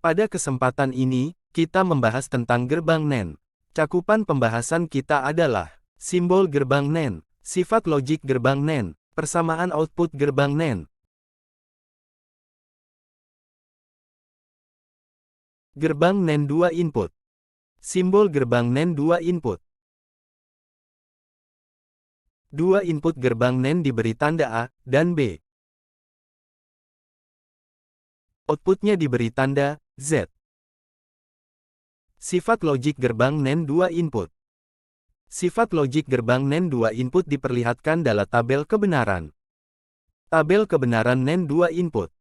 Pada kesempatan ini, kita membahas tentang gerbang NAND. Cakupan pembahasan kita adalah simbol gerbang NAND, sifat logik gerbang NAND, persamaan output gerbang NAND. Gerbang NAND 2 input. Simbol gerbang NAND 2 input. Dua input gerbang NAND diberi tanda A dan B. Outputnya diberi tanda Z. Sifat logik gerbang NAND 2 input. Sifat logik gerbang NAND 2 input diperlihatkan dalam tabel kebenaran. Tabel kebenaran NAND 2 input.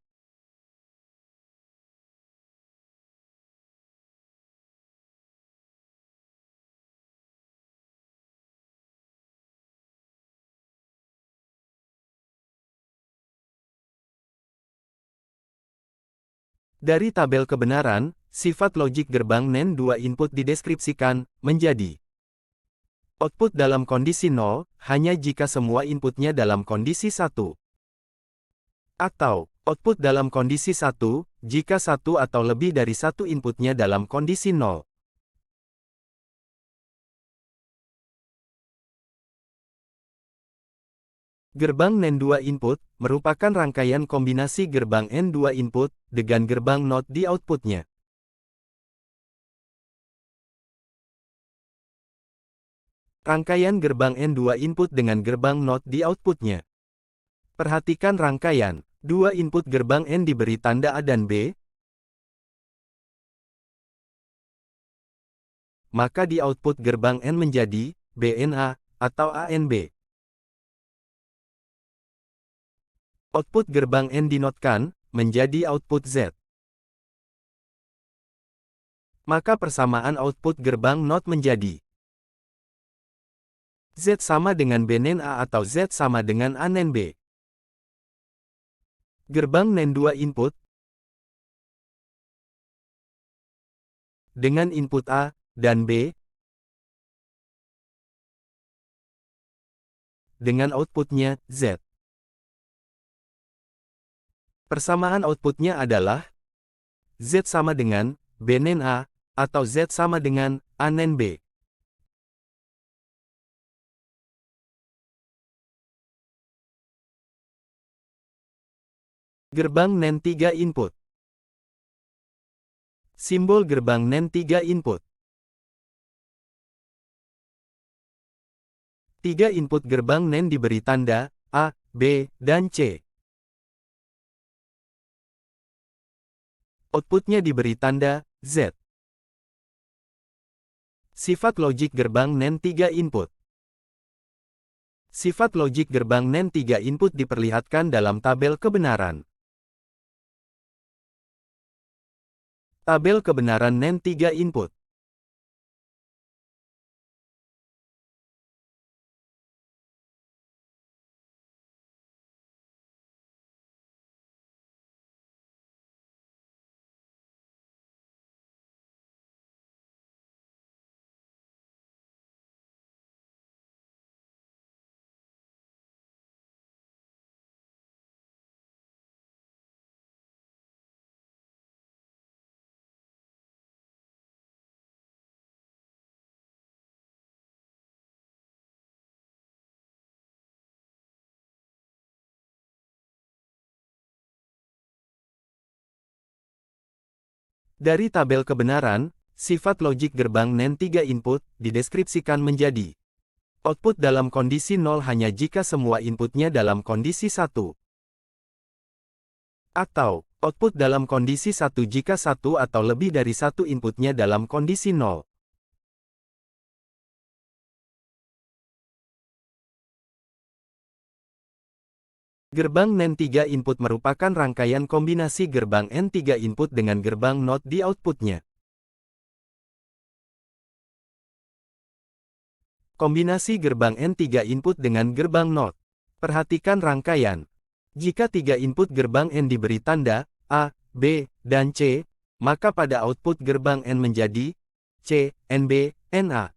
Dari tabel kebenaran, sifat logik gerbang NAND 2 input dideskripsikan menjadi output dalam kondisi 0, hanya jika semua inputnya dalam kondisi 1. Atau, output dalam kondisi 1, jika satu atau lebih dari satu inputnya dalam kondisi 0. Gerbang NAND 2 input, merupakan rangkaian kombinasi gerbang N2 input, dengan gerbang NOT di outputnya. Rangkaian gerbang N2 input dengan gerbang NOT di outputnya. Perhatikan rangkaian. Dua input gerbang N diberi tanda A dan B. Maka di output gerbang N menjadi BNA atau ANB. Output gerbang N dinotkan menjadi output Z. Maka persamaan output gerbang NOT menjadi Z sama dengan B NAND A atau Z sama dengan A NAND B. Gerbang NAND 2 input dengan input A dan B dengan outputnya Z. Persamaan outputnya adalah Z sama dengan B NAND A atau Z sama dengan A NAND B. Gerbang NAND 3 input. Simbol gerbang NAND 3 input. 3 input gerbang NAND diberi tanda A, B, dan C. Outputnya diberi tanda Z. Sifat logik gerbang NAND 3 input. Sifat logik gerbang NAND 3 input diperlihatkan dalam tabel kebenaran. Tabel kebenaran NAND 3 input. Dari tabel kebenaran, sifat logik gerbang NAND 3 input dideskripsikan menjadi output dalam kondisi 0 hanya jika semua inputnya dalam kondisi 1. Atau, output dalam kondisi 1 jika satu atau lebih dari satu inputnya dalam kondisi 0. Gerbang NAND 3 input merupakan rangkaian kombinasi gerbang N3 input dengan gerbang NOT di outputnya. Kombinasi gerbang N3 input dengan gerbang NOT. Perhatikan rangkaian. Jika 3 input gerbang N diberi tanda A, B, dan C, maka pada output gerbang N menjadi C, NB, NA.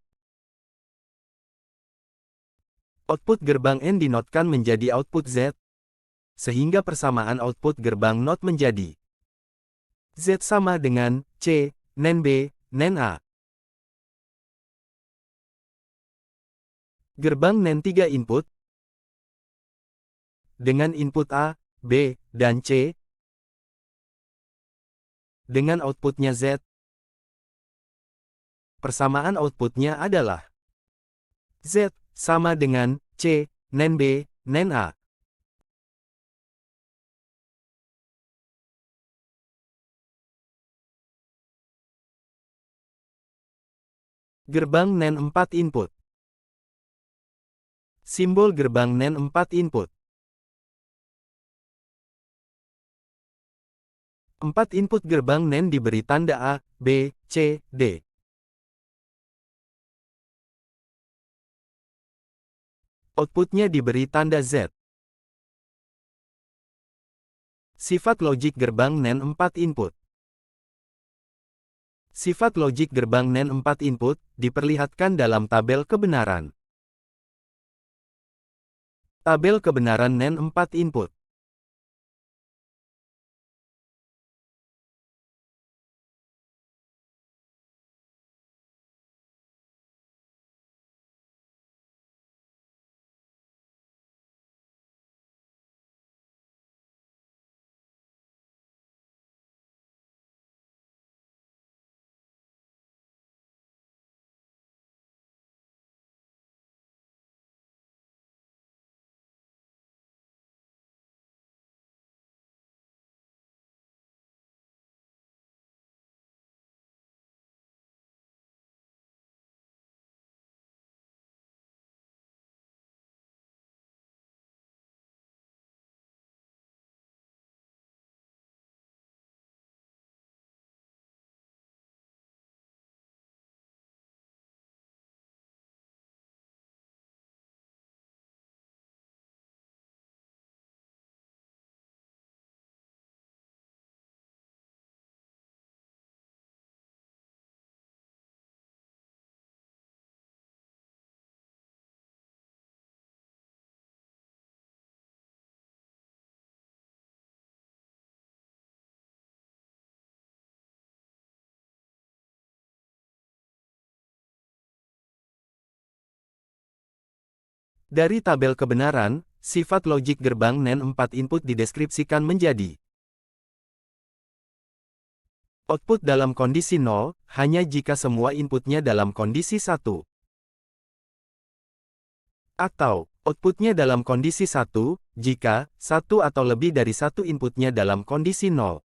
Output gerbang N dinotkan menjadi output Z, sehingga persamaan output gerbang NOT menjadi Z sama dengan C, nen B, nen A. Gerbang NAND 3 input, dengan input A, B, dan C, dengan outputnya Z. Persamaan outputnya adalah Z sama dengan C, nen B, nen A. Gerbang NAND 4 input. Simbol gerbang NAND 4 input. 4 input gerbang NAND diberi tanda A, B, C, D. Outputnya diberi tanda Z. Sifat logik gerbang NAND 4 input. Sifat logik gerbang NAND 4 input diperlihatkan dalam tabel kebenaran. Tabel kebenaran NAND 4 input. Dari tabel kebenaran, sifat logik gerbang NAND 4 input dideskripsikan menjadi output dalam kondisi 0, hanya jika semua inputnya dalam kondisi 1. Atau, outputnya dalam kondisi 1, jika satu atau lebih dari satu inputnya dalam kondisi 0.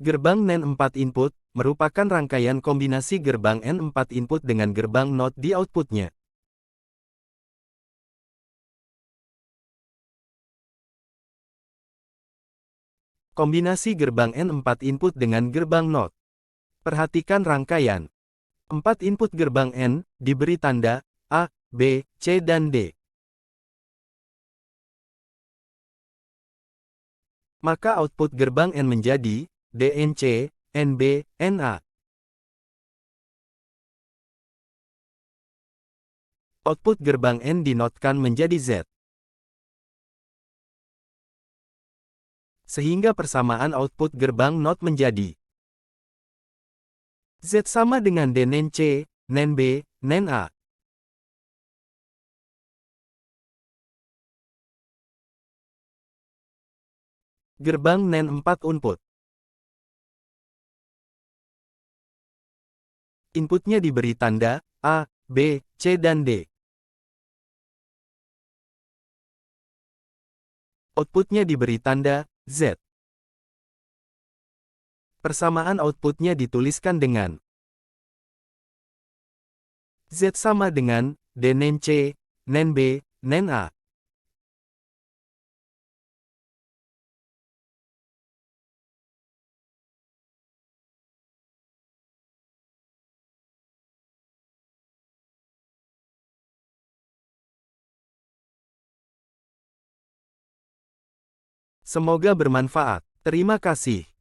Gerbang NAND 4 input merupakan rangkaian kombinasi gerbang N4 input dengan gerbang NOT di outputnya. Kombinasi gerbang N4 input dengan gerbang NOT. Perhatikan rangkaian. 4 input gerbang N diberi tanda A, B, C dan D. Maka output gerbang N menjadi DNC, NB, NA. Output gerbang N dinotkan menjadi Z. Sehingga persamaan output gerbang NOT menjadi Z sama dengan D nen C, nen B, nen A. Gerbang NAND 4 input. Inputnya diberi tanda A, B, C dan D. Outputnya diberi tanda Z. Persamaan outputnya dituliskan dengan Z sama dengan D nen C, nen B, nen A. Semoga bermanfaat. Terima kasih.